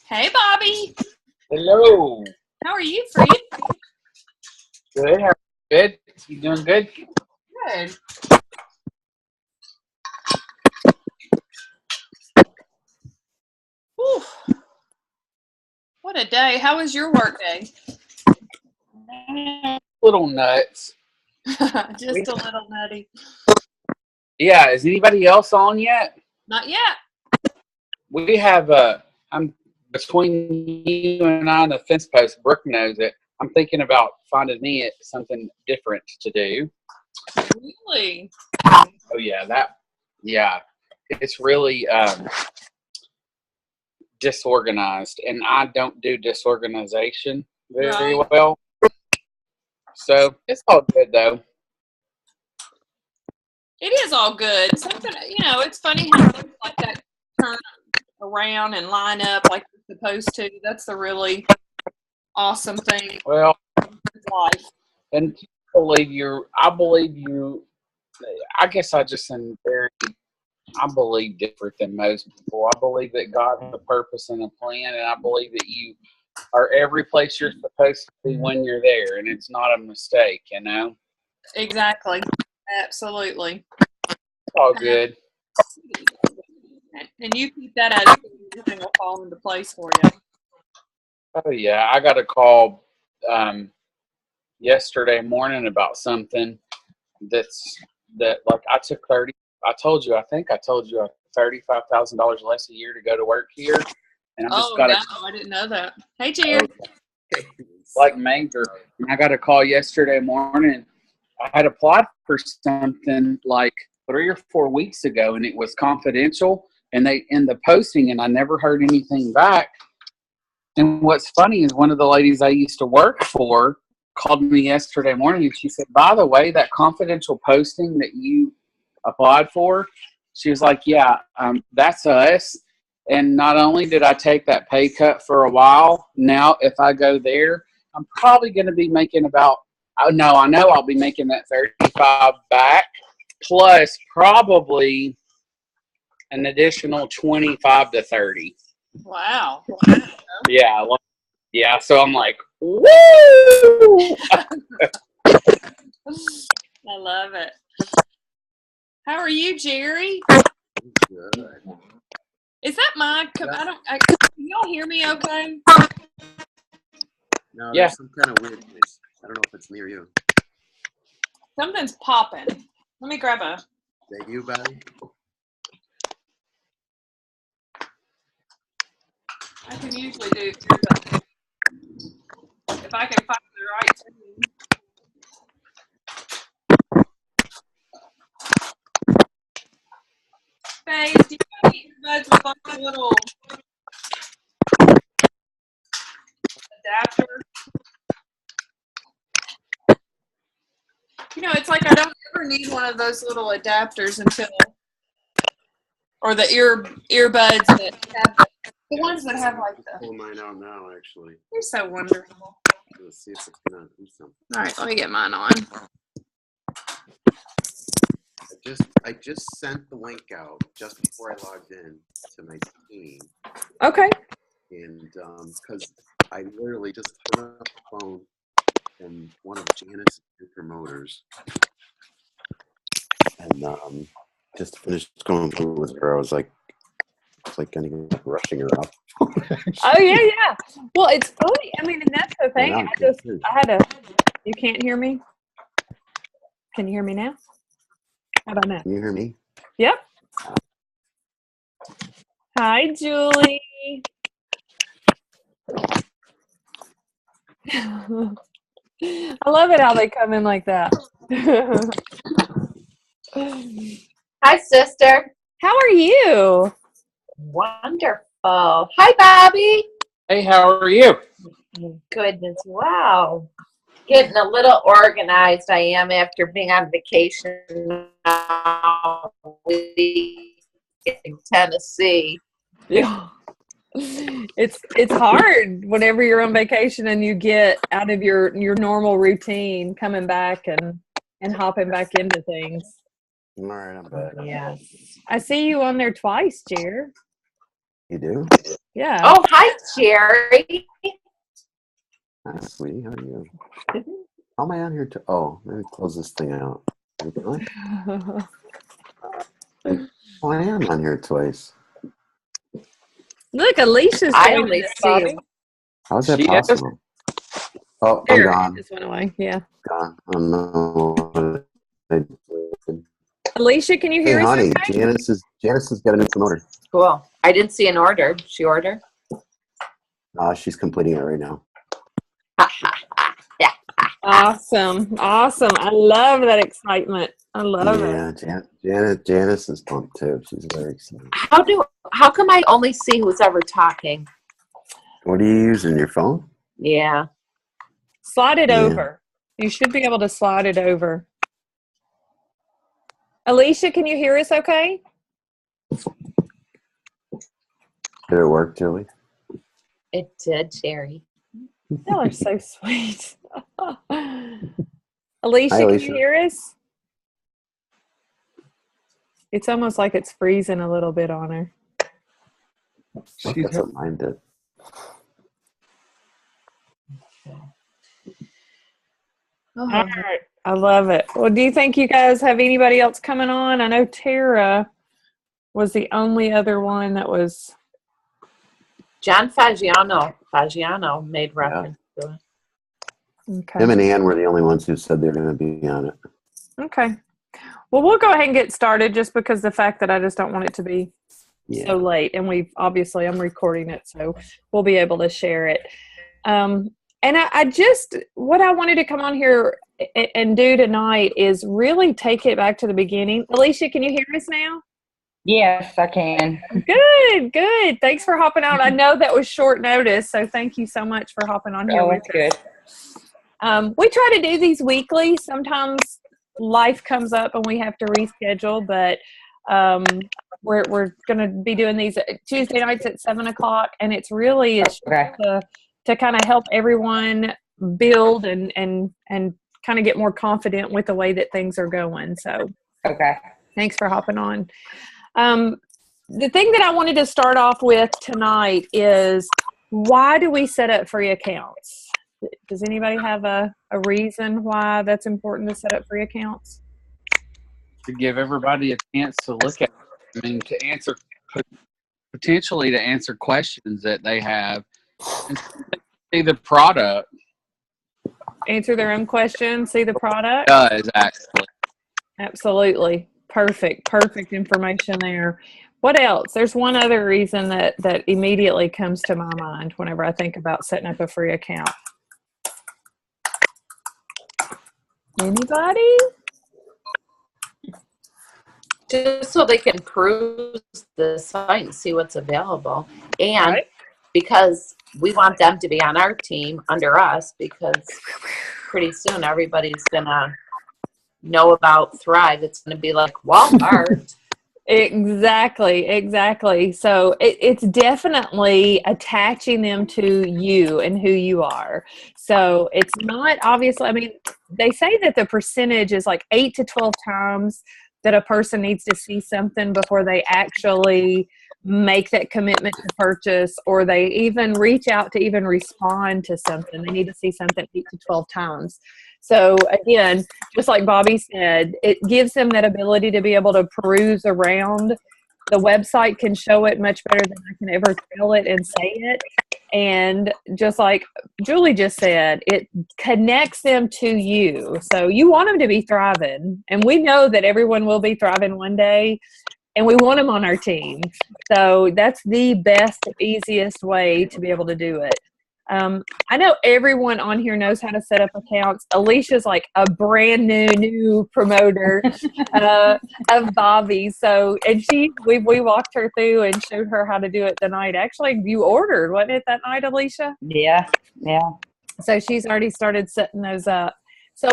Hey, Bobby. Hello. How are you, friend? Good. How are you? Good. You doing good? Good. Whew. What a day. How was your work day? Little nuts. Just a little nutty. Yeah. Is anybody else on yet? Not yet. We have I'm between you and I on the fence post. Brooke knows it. I'm thinking about finding me something different to do. Really? Oh yeah, yeah. It's really disorganized, and I don't do disorganization very Right. well. So it's all good though. It is all good. Something, it's funny how things like that turn around and line up like they're supposed to. That's the really awesome thing Well, in life. and I believe you. I guess I just am very. I believe different than most people. I believe that God has a purpose and a plan, and I believe that you are every place you're supposed to be when you're there, and it's not a mistake. Exactly. Absolutely. It's all good. And you keep that attitude, everything will fall into place for you. Oh yeah, I got a call yesterday morning about something that like I took 30. I told you. I think I told you $35,000 less a year to go to work here, and I just Oh, got no, a I didn't know that. Hey, Jared. like major. And I got a call yesterday morning. I had applied for something like 3 or 4 weeks ago, and it was confidential. And they in the posting, and I never heard anything back. And what's funny is one of the ladies I used to work for called me yesterday morning, and she said, "By the way, that confidential posting that you applied for," she was like, "Yeah, that's us." And not only did I take that pay cut for a while, now if I go there, I'm probably going to be making about. Oh no, I know I'll be making that 35 back, plus probably an additional 25 to 30. Wow. Yeah, yeah. So I'm like, woo! I love it. How are you, Jerry? Good. Is that my? Can y'all hear me okay? No, Yeah. there's some kind of weird noise. I don't know if it's near you. Something's popping. Let me grab a. Is that you, buddy? I can usually do but if I can find the right tune. Faye, do you have any earbuds with like a little adapter? It's like I don't ever need one of those little adapters or the earbuds that have the ones that have like Pull mine out now, actually. they're so wonderful. Let's see if it's gonna do something. All right, let me get mine on. I just sent the link out just before I logged in to my team, Okay. and because I literally just hung up the phone from one of Janet's promoters, and just finished going through with her. I was like kind of rushing her up. Oh yeah. Well, it's funny. I mean, and that's the thing. I had to. You can't hear me? Can you hear me now? How about now? Can you hear me? Yep. Hi, Julie. I love it how they come in like that. Hi, sister. How are you? Wonderful. Hi, Bobby. Hey, how are you? Goodness, wow. Getting a little organized I am after being on vacation now in Tennessee. Yeah. It's hard whenever you're on vacation and you get out of your normal routine, coming back and hopping back into things. All right, I'm back. Yes. I see you on there twice, Jer. You do? Yeah. Oh, hi, Jerry. Hi, sweetie. How are you? How am I on here? Oh, let me close this thing out. Really? Oh, I am on here twice. Look, Alicia's I joining only us, see Bobby. How's that She is. possible? Oh, I'm There, it gone. just went away. Yeah. Gone. I don't know what I did. Alicia, can you Hey, hear us honey, okay? Janice has got a new promoter. Cool. I didn't see an order. She ordered? She's completing it right now. Yeah. Awesome. Awesome. I love that excitement. I love it. Yeah, Janice is pumped too. She's very excited. How come I only see who's ever talking? What are you using? Your phone? Yeah. Slide it Yeah. over. You should be able to slide it over. Alicia, can you hear us okay? Did it work, Julie? It did, Jerry. Y'all are so sweet. Hi, Alicia, can Alicia. you hear us? It's almost like it's freezing a little bit on her. That's what mine did. All right. I love it. Well, do you think you guys have anybody else coming on? I know Tara was the only other one that was. John Fagiano made reference to it. Okay. Him and Ann were the only ones who said they're going to be on it. Okay. Well, we'll go ahead and get started just because the fact that I just don't want it to be so late. And I'm recording it, so we'll be able to share it. And what I wanted to come on here and do tonight is really take it back to the beginning. Alicia, can you hear us now? Yes, I can. Good. Thanks for hopping out. I know that was short notice, so thank you so much for hopping on here. Oh, that's good. We try to do these weekly. Sometimes life comes up and we have to reschedule, but we're going to be doing these Tuesday nights at 7:00, and it's Okay. to kind of help everyone build and kind of get more confident with the way that things are going. So, Okay. thanks for hopping on. The thing that I wanted to start off with tonight is, why do we set up free accounts? Does anybody have a reason why that's important to set up free accounts? To give everybody a chance to look at it. I mean, potentially to answer questions that they have and see the product. Answer their own questions, see the product? Does actually. Absolutely. Perfect information there. What else? There's one other reason that immediately comes to my mind whenever I think about setting up a free account. Anybody? Just so they can peruse the site and see what's available. And Right. because we want them to be on our team under us, because pretty soon everybody's going to know about Thrive. It's going to be like Walmart. Exactly. So it's definitely attaching them to you and who you are. So it's not obviously, I mean, they say that the percentage is like 8 to 12 times that a person needs to see something before they actually make that commitment to purchase, or they even reach out to even respond to something. They need to see something 8 to 12 times. So again, just like Bobby said, it gives them that ability to be able to peruse around. The website can show it much better than I can ever tell it and say it. And just like Julie just said, it connects them to you. So you want them to be thriving. And we know that everyone will be thriving one day. And we want them on our team. So that's the best, easiest way to be able to do it. I know everyone on here knows how to set up accounts. Alicia's like a brand new promoter of Bobby. So, and we walked her through and showed her how to do it the night. Actually, you ordered, wasn't it, that night, Alicia? Yeah. So she's already started setting those up. So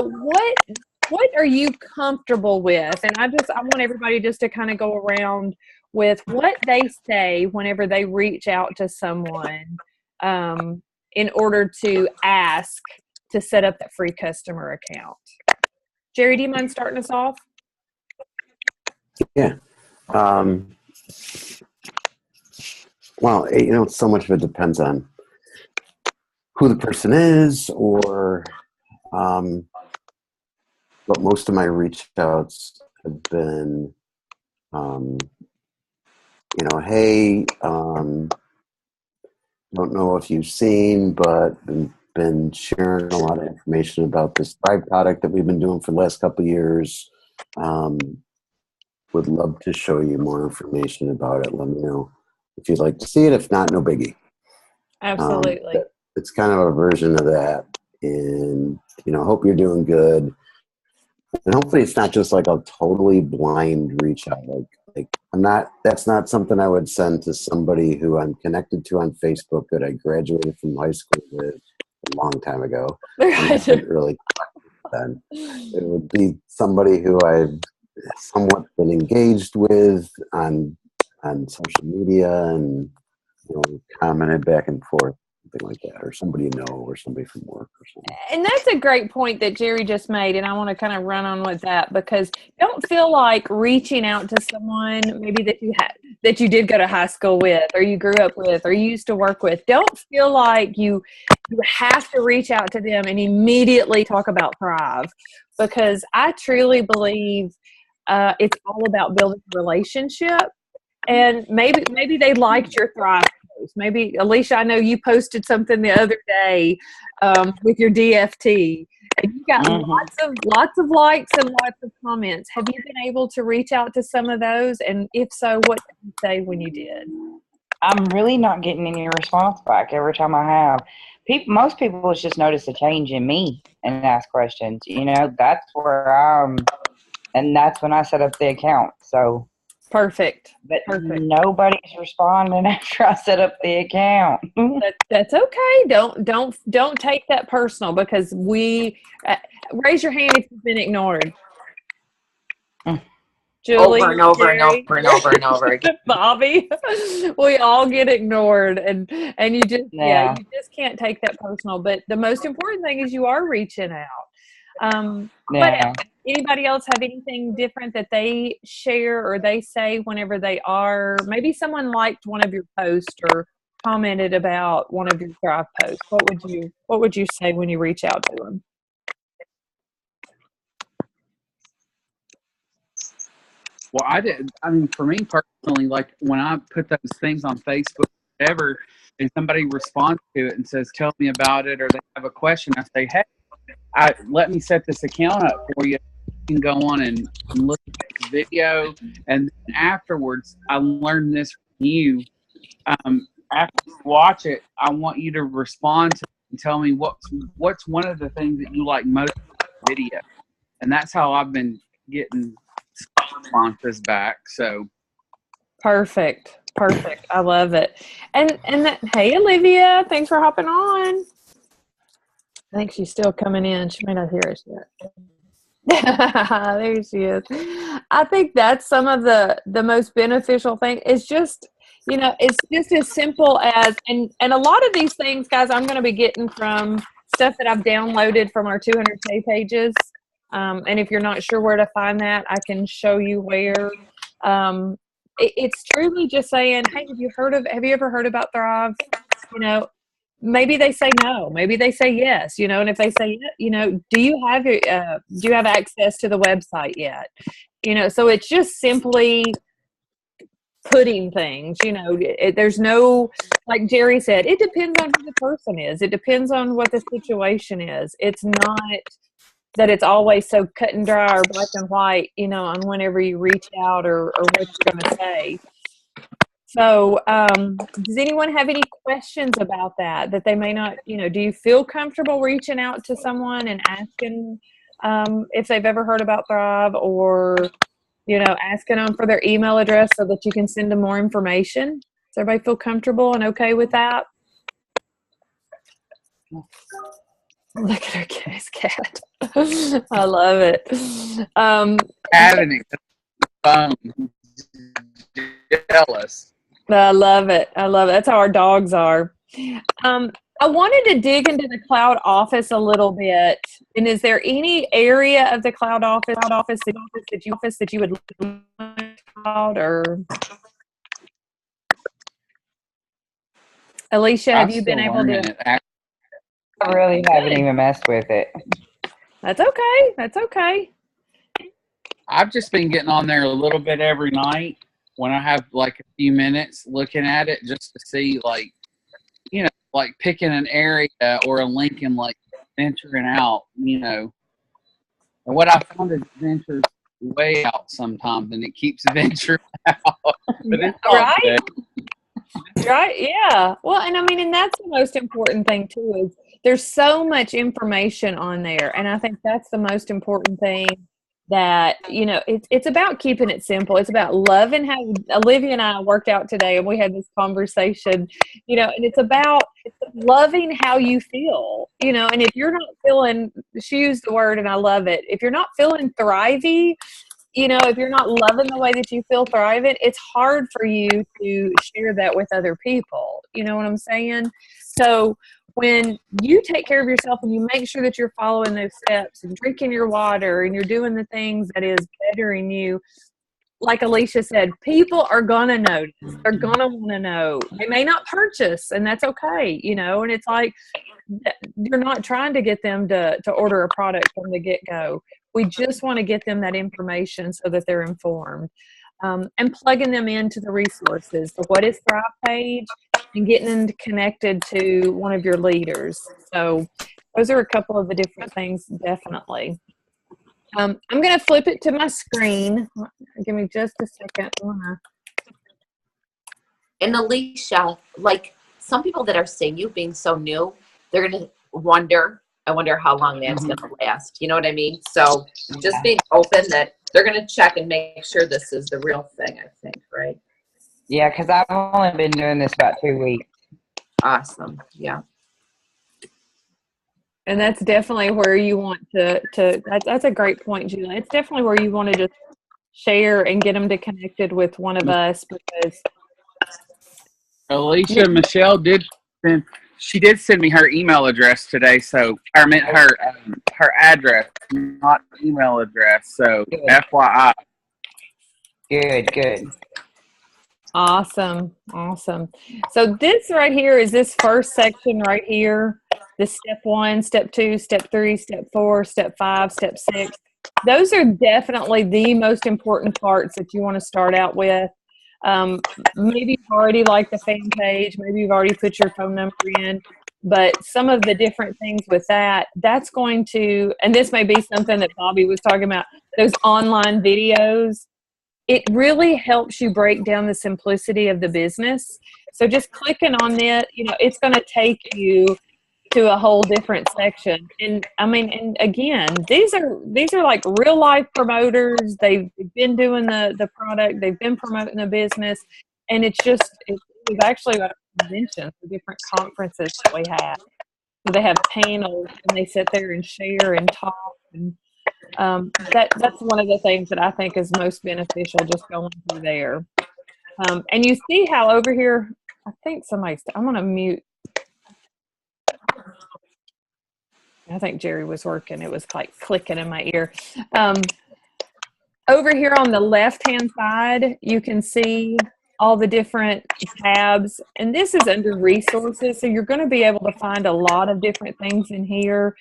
what are you comfortable with? And I want everybody just to kind of go around with what they say whenever they reach out to someone in order to ask to set up that free customer account. Jerry, do you mind starting us off? Yeah. Well, so much of it depends on who the person is, or but most of my reach outs have been, hey, don't know if you've seen, but been sharing a lot of information about this Thrive product that we've been doing for the last couple of years. Would love to show you more information about it. Let me know if you'd like to see it. If not, no biggie. Absolutely. It's kind of a version of that. And, hope you're doing good. And hopefully it's not just like a totally blind reach out. Like that's not something I would send to somebody who I'm connected to on Facebook that I graduated from high school with a long time ago. And haven't really then. It would be somebody who I've somewhat been engaged with on social media and commented back and forth, something like that, or somebody or somebody from work or something. And that's a great point that Jerry just made, and I want to kind of run on with that, because don't feel like reaching out to someone maybe that you did go to high school with, or you grew up with, or you used to work with. Don't feel like you have to reach out to them and immediately talk about Thrive, because I truly believe it's all about building a relationship. And maybe they liked your Thrive post. Maybe, Alicia, I know you posted something the other day with your DFT, and you got lots of likes and lots of comments. Have you been able to reach out to some of those? And if so, what did you say when you did? I'm really not getting any response back every time I have. Most people just notice a change in me and ask questions. That's where and that's when I set up the account. So Perfect. But nobody's responding after I set up the account. That's okay. Don't take that personal, because we raise your hand if you've been ignored. Julie, over and over Jerry, and over and over and over again. Bobby, we all get ignored, and you just you just can't take that personal. But the most important thing is you are reaching out. But anybody else have anything different that they share or they say whenever they are? Maybe someone liked one of your posts or commented about one of your Thrive posts. What would you say when you reach out to them? Well, for me personally, like when I put those things on Facebook, whatever, and somebody responds to it and says, "Tell me about it," or they have a question, I say, "Hey, let me set this account up for you. You can go on and look at this video, and then afterwards, I learned this from you. After you watch it, I want you to respond to it and tell me what's one of the things that you like most about the video." And that's how I've been getting responses back. So perfect. I love it. And hey, Olivia, thanks for hopping on. I think she's still coming in. She may not hear us yet. There she is. I think that's some of the most beneficial thing. It's just, it's just as simple as, and a lot of these things, guys, I'm going to be getting from stuff that I've downloaded from our 200K pages. And if you're not sure where to find that, I can show you where. It's truly just saying, hey, have you ever heard about Thrive? Maybe they say no, maybe they say yes, and if they say, do you have access to the website yet? So it's just simply putting things, there's no, like Jerry said, it depends on who the person is. It depends on what the situation is. It's not that it's always so cut and dry or black and white, on whenever you reach out or what you're going to say. So does anyone have any questions about that they may not, do you feel comfortable reaching out to someone and asking if they've ever heard about Thrive, or, asking them for their email address so that you can send them more information? Does everybody feel comfortable and okay with that? Look at her cat. I love it. having it jealous. I love it. That's how our dogs are. I wanted to dig into the Cloud Office a little bit. And is there any area of the Cloud Office that you would cloud, or? Alicia, I'm have you still been able learning to? it. I really haven't even messed with it. That's okay. That's okay. I've just been getting on there a little bit every night when I have like a few minutes looking at it just to see, like, you know, like picking an area or a link and like venturing out, you know. And what I found is it ventures way out sometimes and it keeps venturing out. But it's all Right? good. Right? Yeah. Well, and I mean, and that's the most important thing too, is there's so much information on there. And I think that's the most important thing, that, you know, it's about keeping it simple. It's about loving how Olivia and I worked out today and we had this conversation, you know, and it's about loving how you feel, you know, and if you're not feeling, she used the word and I love it. If you're not feeling thrivey, you know, if you're not loving the way that you feel thriving, it's hard for you to share that with other people. You know what I'm saying? So when you take care of yourself and you make sure that you're following those steps and drinking your water and you're doing the things that is bettering you, like Alicia said, people are gonna notice. They're gonna want to know. They may not purchase, and that's okay, you know. And it's like, you're not trying to get them to order a product from the get go. We just want to get them that information so that they're informed, and plugging them into the resources, the What is Thrive page, and getting them connected to one of your leaders. So those are a couple of the different things, definitely. I'm going to flip it to my screen. Give me just a second. And Alicia, like some people that are seeing you being so new, they're going to wonder, I wonder how long that's going to last. You know what I mean? So just being open that they're going to check and make sure this is the real thing, I think, right? Yeah, because I've only been doing this about 2 weeks. Awesome. Yeah. And that's definitely where you want that's a great point, Julie. It's definitely where you want to just share and get them to connected with one of us, because Alicia, Michelle did send me her email address today, so I meant her address, not email address. So Good. FYI. Good. Awesome. So this right here is this first section right here. This step 1, step 2, step 3, step 4, step 5, step 6. Those are definitely the most important parts that you want to start out with. Maybe you've already liked the fan page, maybe you've already put your phone number in, but some of the different things with that's going to, and this may be something that Bobby was talking about, those online videos. It really helps you break down the simplicity of the business. So just clicking on it, you know, it's going to take you to a whole different section. And I mean, and again, these are like real life promoters. They've been doing the product, they've been promoting the business, and it was actually a convention for different conferences that we have. So they have panels and they sit there and share and talk, and that's one of the things that I think is most beneficial, just going through there. And you see how over here, I think I'm going to mute. I think Jerry was working. It was like clicking in my ear. Over here on the left-hand side, you can see all the different tabs. And this is under resources. So you're going to be able to find a lot of different things in here.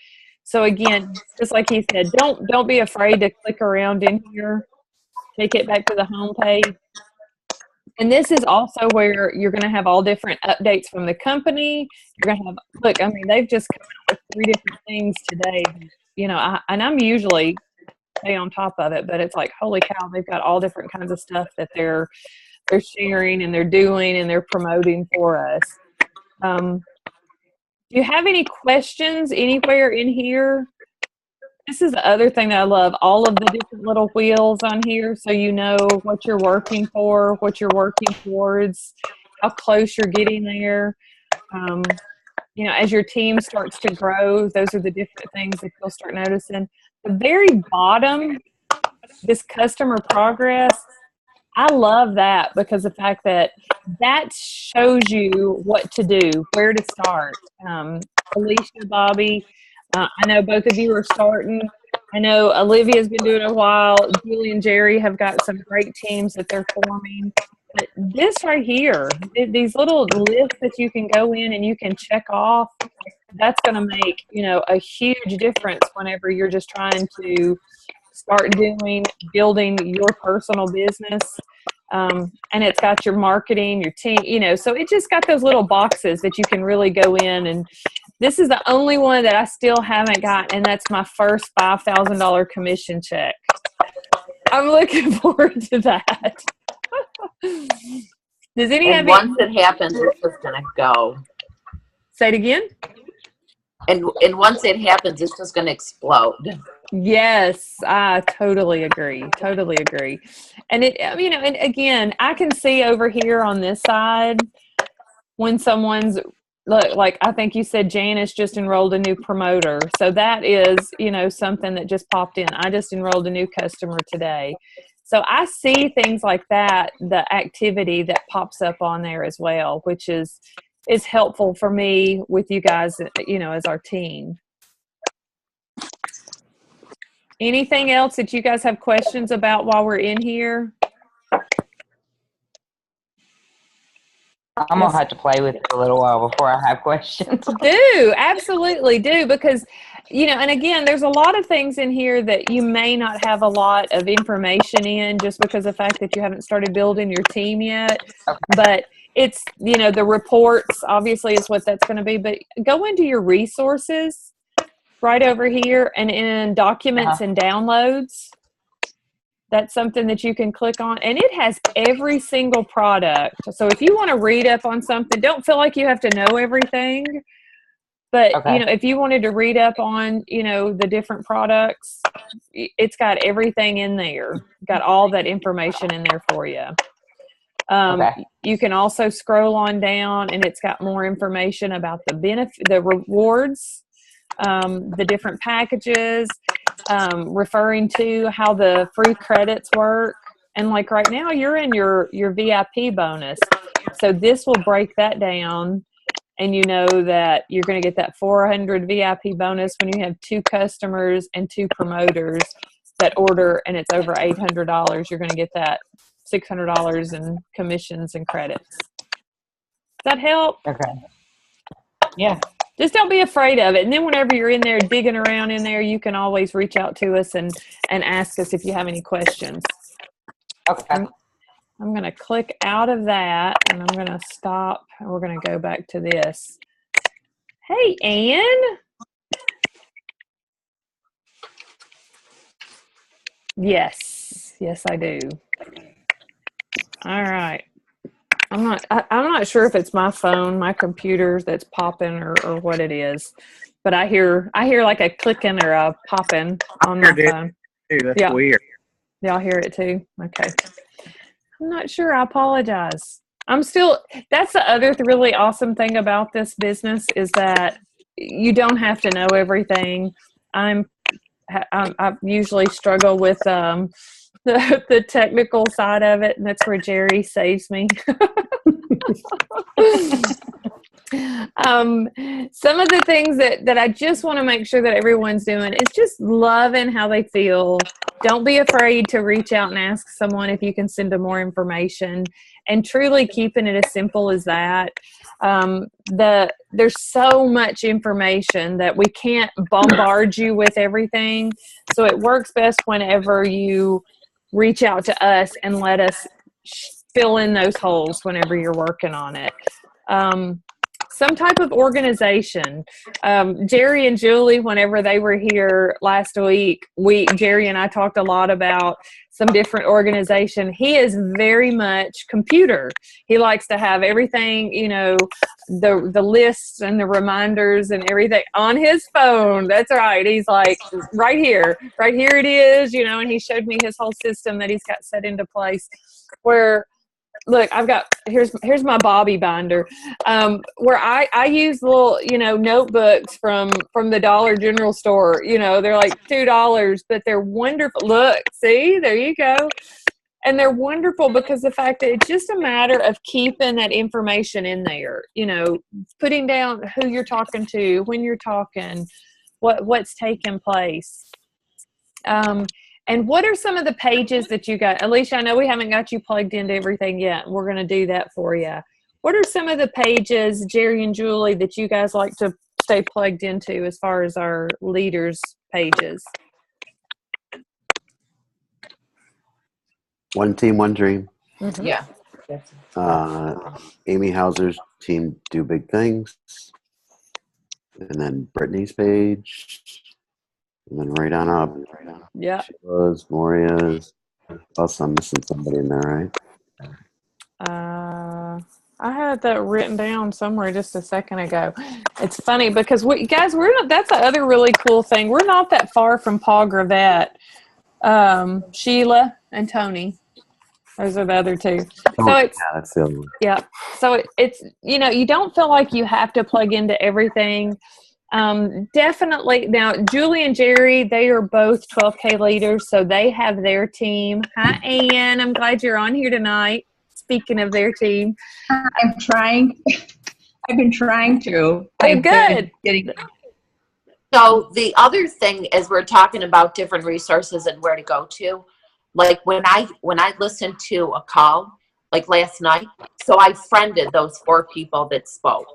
So again, just like he said, don't be afraid to click around in here. Take it back to the home page. And this is also where you're going to have all different updates from the company. You're going to have, look, I mean, they've just come up with 3 different things today. You know, and I'm usually stay on top of it, but it's like, holy cow, they've got all different kinds of stuff that they're sharing and they're doing and they're promoting for us. Do you have any questions anywhere in here? This is the other thing that I love, all of the different little wheels on here, so you know what you're working for, what you're working towards, how close you're getting there. You know, as your team starts to grow, those are the different things that you'll start noticing. The very bottom, this customer progress, I love that, because the fact that shows you what to do, where to start. Alicia, Bobby, I know both of you are starting. I know Olivia's been doing it a while. Julie and Jerry have got some great teams that they're forming. But this right here, these little lists that you can go in and you can check off, that's going to make, a huge difference whenever you're just trying to start building your personal business. And it's got your marketing, your team, so it just got those little boxes that you can really go in. And this is the only one that I still haven't got, and that's my first $5,000 commission check. I'm looking forward to that. Does any And once it happens, it's just gonna go. Say it again? And once it happens, it's just gonna explode. Yes, I totally agree. Totally agree. And and again, I can see over here on this side when someone's like I think you said Janice just enrolled a new promoter. So that is, something that just popped in. I just enrolled a new customer today. So I see things like that, the activity that pops up on there as well, which is helpful for me with you guys, as our team. Anything else that you guys have questions about while we're in here? I'm going to have to play with it a little while before I have questions. Do, absolutely do, because, and again, there's a lot of things in here that you may not have a lot of information in just because of the fact that you haven't started building your team yet. Okay. But it's, the reports obviously is what that's going to be, but go into your resources right over here and in documents and downloads. That's something that you can click on, and it has every single product. So if you want to read up on something, don't feel like you have to know everything. But, if you wanted to read up on, the different products, it's got everything in there. Got all that information in there for you. You can also scroll on down, and it's got more information about the benefit, the rewards, the different packages, referring to how the free credits work. And like right now, you're in your VIP bonus. So this will break that down, and you know that you're going to get that 400 VIP bonus when you have 2 customers and 2 promoters that order, and it's over $800. You're going to get that $600 in commissions and credits. Does that help? Okay. Yeah. Just don't be afraid of it. And then whenever you're in there digging around in there, you can always reach out to us and ask us if you have any questions. Okay. I'm going to click out of that, and I'm going to stop, and we're going to go back to this. Hey, Ann. Yes. Yes, I do. All right. I'm not sure if it's my phone, my computer that's popping or what it is, but I hear like a clicking or a popping on my phone. That's weird. Y'all hear it too? Okay. I'm not sure. I apologize. That's the other really awesome thing about this business is that you don't have to know everything. I usually struggle with the technical side of it, and that's where Jerry saves me. Some of the things that I just want to make sure that everyone's doing is just loving how they feel. Don't be afraid to reach out and ask someone if you can send them more information, and truly keeping it as simple as that. There's so much information that we can't bombard you with everything. So it works best whenever you reach out to us and let us fill in those holes whenever you're working on it. Some type of organization. Jerry and Julie, whenever they were here last week, Jerry and I talked a lot about some different organization. He is very much computer. He likes to have everything, the lists and the reminders and everything on his phone. That's right. He's like, right here it is, and he showed me his whole system that he's got set into place where, look, I've got, here's my Bobby binder, where I use little, notebooks from the Dollar General store. They're like $2, but they're wonderful. Look, see, there you go. And they're wonderful because the fact that it's just a matter of keeping that information in there, putting down who you're talking to, when you're talking, what's taking place. And what are some of the pages that you got? Alicia, I know we haven't got you plugged into everything yet. We're going to do that for you. What are some of the pages, Jerry and Julie, that you guys like to stay plugged into as far as our leaders pages? One Team, One Dream. Mm-hmm. Yeah. Amy Hauser's team, Do Big Things. And then Brittany's page. And then right on up. Yeah. Sheila's, Moria's. Plus, I'm missing somebody in there, right? I had that written down somewhere just a second ago. It's funny because that's the other really cool thing. We're not that far from Paul Gravette. Sheila and Tony. Those are the other two. So it's, yeah, that's the other one. yeah. So it's, you don't feel like you have to plug into everything. Definitely. Now, Julie and Jerry, they are both 12K leaders, so they have their team. Hi, Ann. I'm glad you're on here tonight. Speaking of their team. I'm trying. I've been trying to. Good. Getting. So the other thing is we're talking about different resources and where to go to. Like when I listened to a call, like last night, so I friended those 4 people that spoke.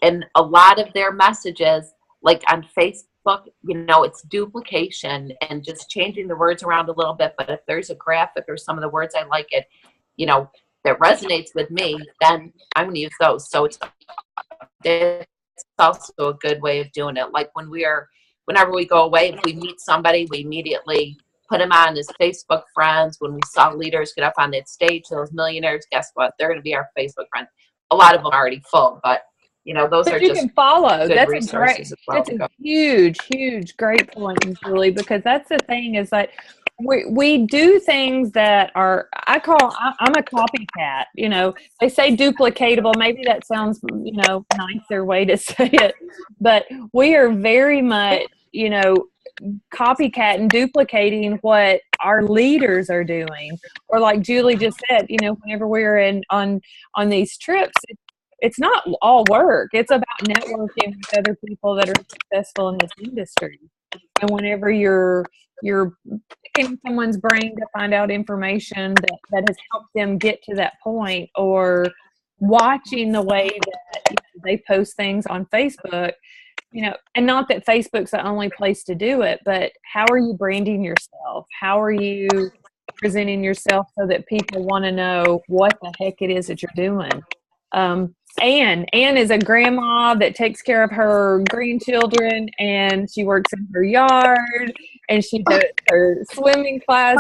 And a lot of their messages, like on Facebook, it's duplication and just changing the words around a little bit. But if there's a graphic or some of the words I like it, that resonates with me, then I'm going to use those. So it's also a good way of doing it. Like whenever we go away, if we meet somebody, we immediately put them on as Facebook friends. When we saw leaders get up on that stage, those millionaires, guess what? They're going to be our Facebook friends. A lot of them are already full, but those but are you just can follow. good That's resources as well. That's a huge, great point, Julie, because that's the thing is that we do things that are, I'm a copycat. They say duplicatable. Maybe that sounds, nicer way to say it, but we are very much, copycat and duplicating what our leaders are doing. Or like Julie just said, whenever we're on these trips, it's not all work. It's about networking with other people that are successful in this industry. And whenever you're picking someone's brain to find out information that has helped them get to that point, or watching the way that they post things on Facebook, and not that Facebook's the only place to do it, but how are you branding yourself? How are you presenting yourself so that people want to know what the heck it is that you're doing? Anne is a grandma that takes care of her grandchildren, and she works in her yard, and she does her swimming class.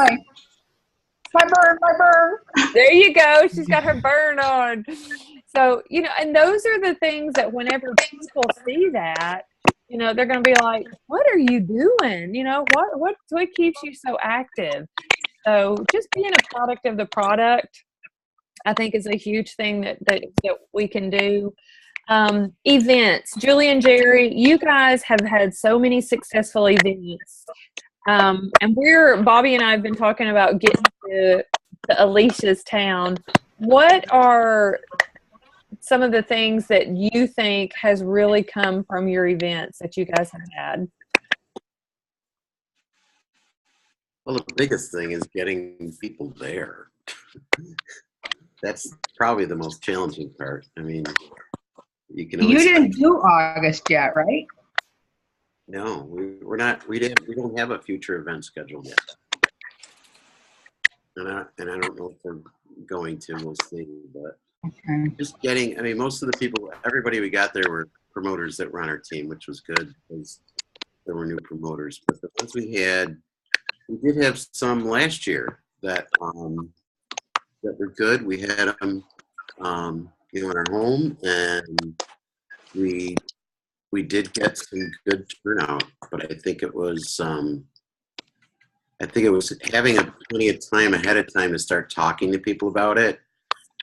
My burn. There you go. She's got her burn on. So, and those are the things that whenever people see that, they're going to be like, what are you doing? What keeps you so active? So just being a product of the product, I think, is a huge thing that we can do. Events. Julie and Jerry, you guys have had so many successful events. And Bobby and I have been talking about getting to Alicia's town. What are some of the things that you think has really come from your events that you guys have had? Well, the biggest thing is getting people there. That's probably the most challenging part. I mean, you didn't do August yet, right? No, we're not. We don't have a future event scheduled yet, and I don't know if we're going to. We'll see. But just getting. I mean, most of the people, everybody we got there were promoters that were on our team, which was good because there were new promoters. But the ones we did have some last year that were good. We had them, in our home, and we did get some good turnout. But I think it was having plenty of time ahead of time to start talking to people about it,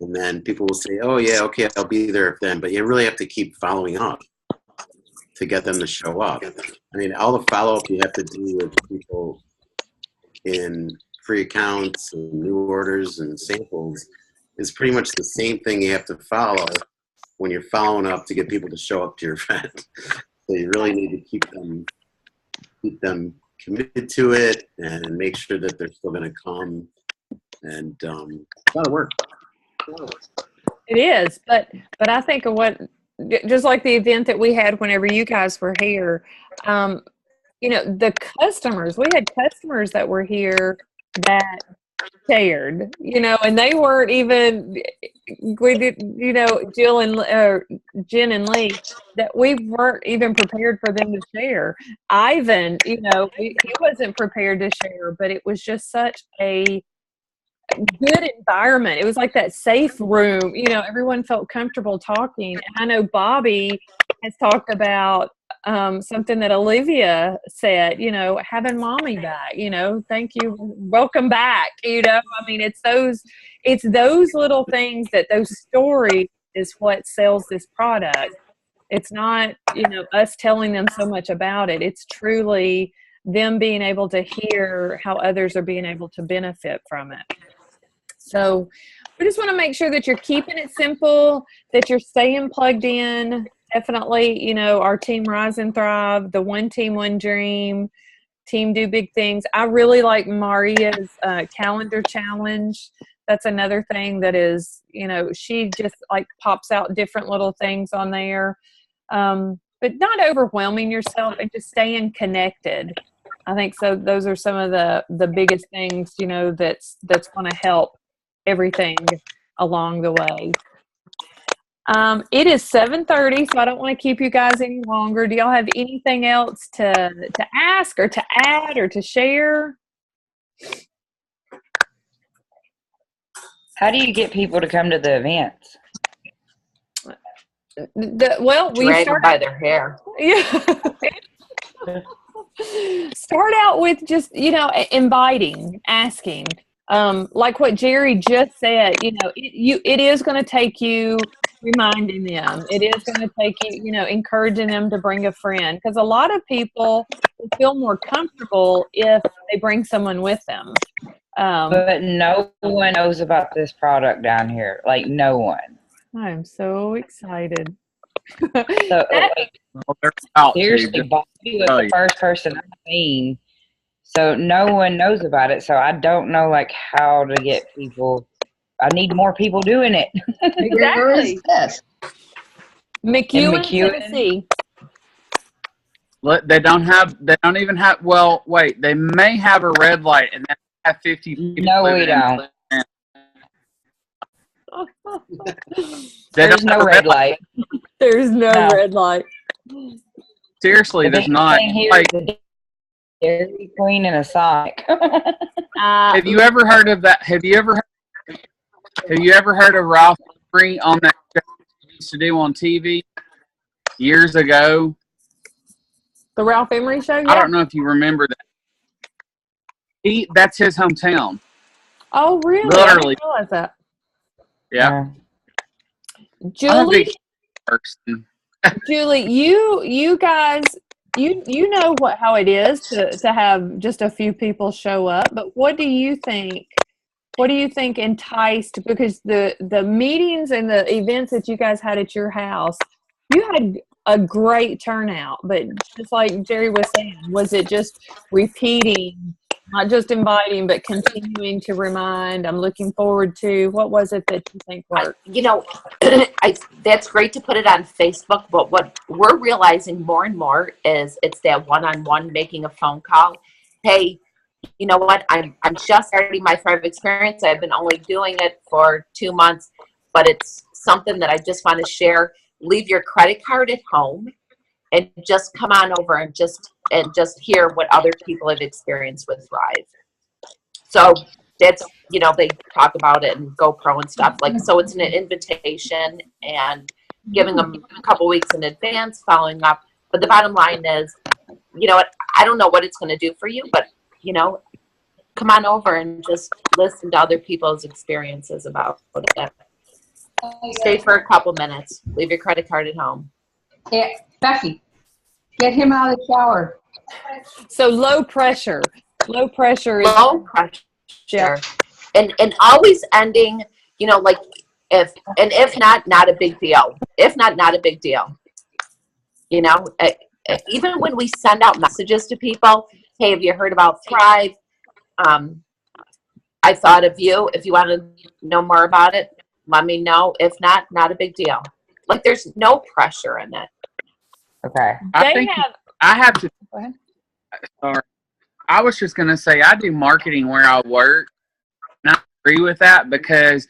and then people will say, "Oh yeah, okay, I'll be there then." But you really have to keep following up to get them to show up. I mean, all the follow-up you have to do with people in free accounts and new orders and samples is pretty much the same thing you have to follow when you're following up to get people to show up to your event. So you really need to keep them committed to it and make sure that they're still going to come. And it's a lot of work. It is, but I think of what, just like the event that we had whenever you guys were here, the customers, we had customers that were here that shared, and they weren't even, we did, Jen and Lee, that we weren't even prepared for them to share. Ivan, he wasn't prepared to share, but it was just such a good environment. It was like that safe room, everyone felt comfortable talking. And I know Bobby has talked about something that Olivia said, having mommy back, thank you, welcome back, I mean, it's those little things, that those stories is what sells this product. It's not, us telling them so much about it. It's truly them being able to hear how others are being able to benefit from it. So we just want to make sure that you're keeping it simple, that you're staying plugged in. Definitely, our team Rise and Thrive, the One Team, One Dream, Team Do Big Things. I really like Maria's calendar challenge. That's another thing that is, she just like pops out different little things on there. But not overwhelming yourself and just staying connected. I think so. Those are some of the biggest things, that's going to help everything along the way. It is 7:30, so I don't want to keep you guys any longer. Do y'all have anything else to ask or to add or to share? How do you get people to come to the events? We Drag them start by their hair. Yeah. Start out with just, inviting, asking. Like what Jerry just said, it is going to take you reminding them. It is going to take you, encouraging them to bring a friend, because a lot of people will feel more comfortable if they bring someone with them. But no one knows about this product down here. Like, no one. I'm so excited. So, seriously, Bobby was the first person I've seen. So no one knows about it. So I don't know how to get people. I need more people doing it. Where is this? McEwen, Tennessee. They don't even have, well, wait, they may have a red light and they have 50 people. No, we don't. There's no red light. There's no red light. Seriously, there's not. Dairy Queen and a Sonic. Have you ever heard of that? Have you ever heard of Ralph Emery on that show he used to do on TV years ago? The Ralph Emery show? Yeah. I don't know if you remember that. That's his hometown. Oh, really? Literally. I didn't realize that. Yeah. Julie, you guys, you know how it is to have just a few people show up, but what do you think enticed, because the meetings and the events that you guys had at your house, you had a great turnout, but just like Jerry was saying, was it just repeating, not just inviting, but continuing to remind, I'm looking forward to, what was it that you think worked? That's great to put it on Facebook, but what we're realizing more and more is it's that one-on-one, making a phone call. Hey, you know what? I'm just starting my Thrive experience. I've been only doing it for 2 months, but it's something that I just want to share. Leave your credit card at home and just come on over and just hear what other people have experienced with Thrive. So that's, they talk about it and GoPro and stuff. So it's an invitation and giving them a couple weeks in advance, following up. But the bottom line is, I don't know what it's going to do for you, but, come on over and just listen to other people's experiences about it. Stay for a couple minutes. Leave your credit card at home. Yeah, Becky, get him out of the shower. So low pressure. Low pressure. Yeah. And always ending, if not a big deal. If not a big deal. Even when we send out messages to people, hey, have you heard about Thrive? I thought of you. If you want to know more about it, let me know. If not, not a big deal. Like, there's no pressure in it. Okay. I They think have. I have to. Go ahead. Sorry. I was just going to say I do marketing where I work. And I agree with that because,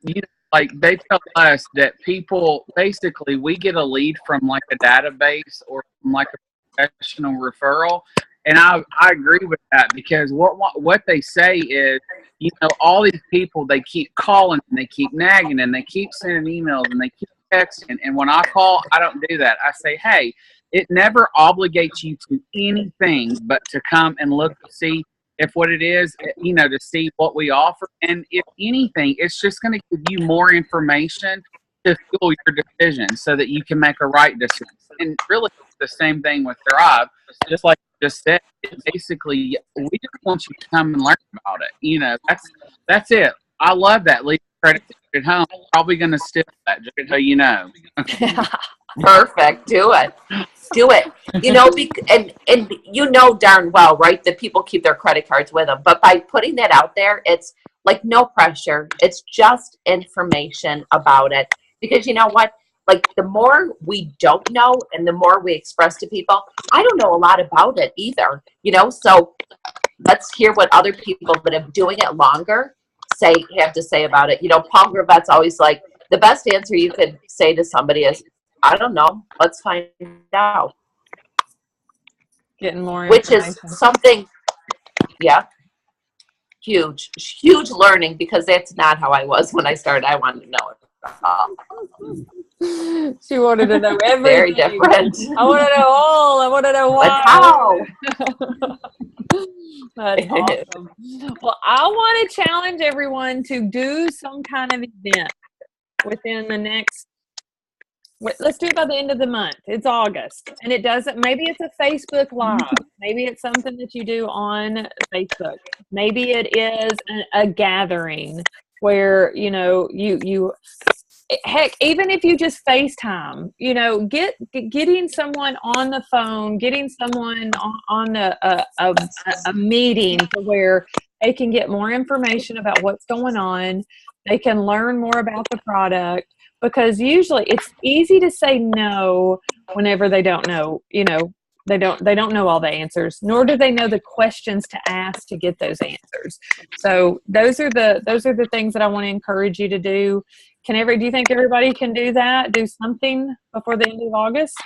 you know, like they tell us that people, basically, we get a lead from like a database or from like a professional referral. And I agree with that because what they say is, you know, all these people, they keep calling and they keep nagging and they keep sending emails and they keep texting. And when I call, I don't do that. I say, hey, it never obligates you to anything but to come and look to see if what it is, you know, to see what we offer. And if anything, it's just going to give you more information to fuel your decision so that you can make a right decision. And really, it's the same thing with Thrive. Just like you just said, basically, we just want you to come and learn about it. You know, that's it. I love that. Leave credit at home. Probably going to steal that, just so you know. Perfect. Do it. Do it. You know, and you know darn well, right, that people keep their credit cards with them. But by putting that out there, it's like no pressure. It's just information about it. Because you know what? Like, the more we don't know and the more we express to people, I don't know a lot about it either. You know, so let's hear what other people that have doing it longer have to say about it. You know, Paul Gravette's always like, the best answer you could say to somebody is, I don't know. Let's find out. Getting more Which information. is something, yeah, huge learning, because that's not how I was when I started. I wanted to know it. She wanted to know everything. Very different. I want to know all. I want to know why. But how? That's awesome. Well, I want to challenge everyone to do some kind of event within the next. Let's do it by the end of the month. It's August, and it doesn't. Maybe it's a Facebook Live. Maybe it's something that you do on Facebook. Maybe it is a gathering where, you know, you heck, even if you just FaceTime, you know, getting someone on the phone, getting someone on a meeting to where they can get more information about what's going on. They can learn more about the product, because usually it's easy to say no whenever they don't know, you know, they don't know all the answers, nor do they know the questions to ask to get those answers. So those are the things that I want to encourage you to do. Do you think everybody can do that? Do something before the end of August?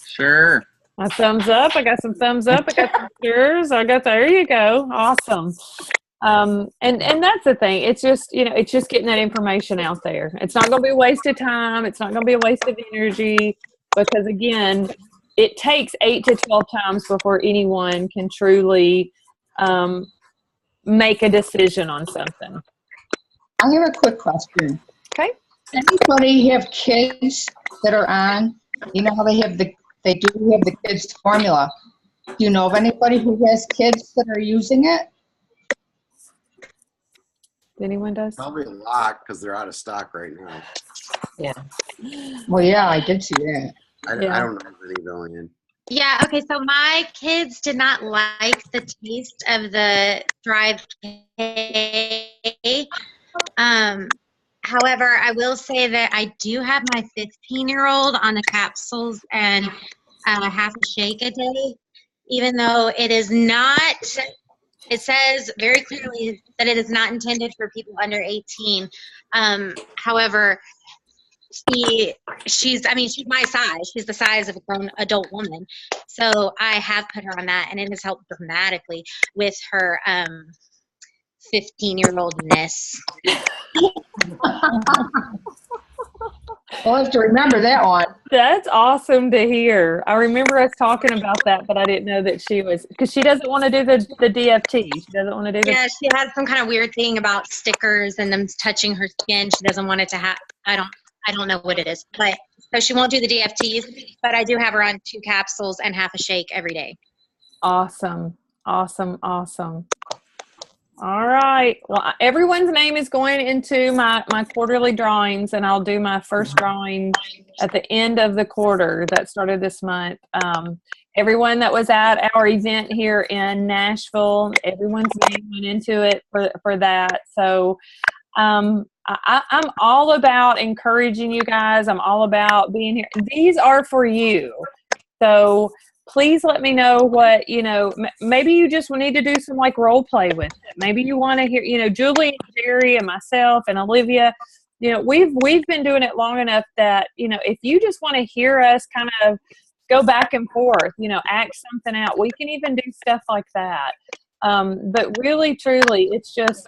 Sure. My thumbs up. I got some thumbs up. I got some cheers. There you go. Awesome. And that's the thing. It's just, you know, it's just getting that information out there. It's not going to be a waste of time. It's not going to be a waste of energy, because again, it takes 8 to 12 times before anyone can truly make a decision on something. I have a quick question. Okay. Anybody have kids that are on? You know how they do have the kids formula. Do you know of anybody who has kids that are using it? Anyone does? Probably a lot, because they're out of stock right now. Yeah. Well, yeah, I did see that. I don't know anything going in. Yeah, okay, so my kids did not like the taste of the Thrive K. However, I will say that I do have my 15-year-old on the capsules and half a shake a day, even though it is not, it says very clearly that it is not intended for people under 18. However, she's my size. She's the size of a grown adult woman. So I have put her on that, and it has helped dramatically with her 15-year-oldness. We'll have to remember that one. That's awesome to hear. I remember us talking about that, but I didn't know that she was, because she doesn't want to do the DFT. She doesn't want to do Yeah, she has some kind of weird thing about stickers and them touching her skin. She doesn't want it to have, I don't know what it is, but so she won't do the DFTs, but I do have her on 2 capsules and half a shake every day. Awesome. All right. Well, everyone's name is going into my quarterly drawings, and I'll do my first drawing at the end of the quarter that started this month. everyone that was at our event here in Nashville, everyone's name went into it for that. So I'm all about encouraging you guys. I'm all about being here. These are for you. So please let me know what, maybe you just need to do some like role play with it. Maybe you want to hear, Julie and Jerry and myself and Olivia, we've been doing it long enough that, if you just want to hear us kind of go back and forth, act something out, we can even do stuff like that. But really, truly, it's just,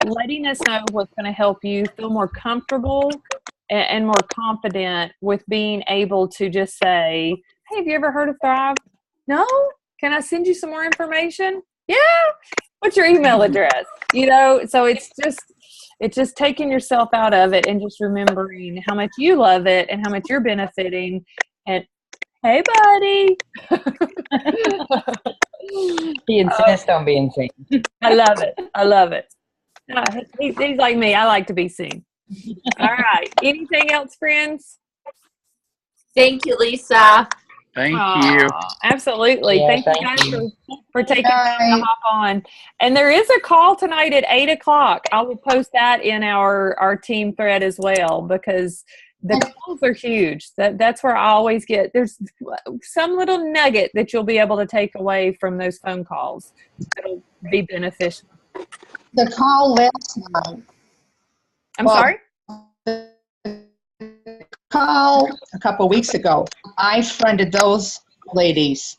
letting us know what's going to help you feel more comfortable and more confident with being able to just say, hey, have you ever heard of Thrive? No? Can I send you some more information? Yeah. What's your email address? So it's just taking yourself out of it and just remembering how much you love it and how much you're benefiting. And hey, buddy. He insists on being seen. I love it. He's like me. I like to be seen. All right. Anything else, friends? Thank you, Lisa. Thank you. Absolutely. Yeah, thank you guys for taking time to hop on. And there is a call tonight at 8:00. I will post that in our team thread as well, because the calls are huge. That's where I always there's some little nugget that you'll be able to take away from those phone calls that'll be beneficial. The call last night. I'm sorry? The call a couple weeks ago, I friended those ladies.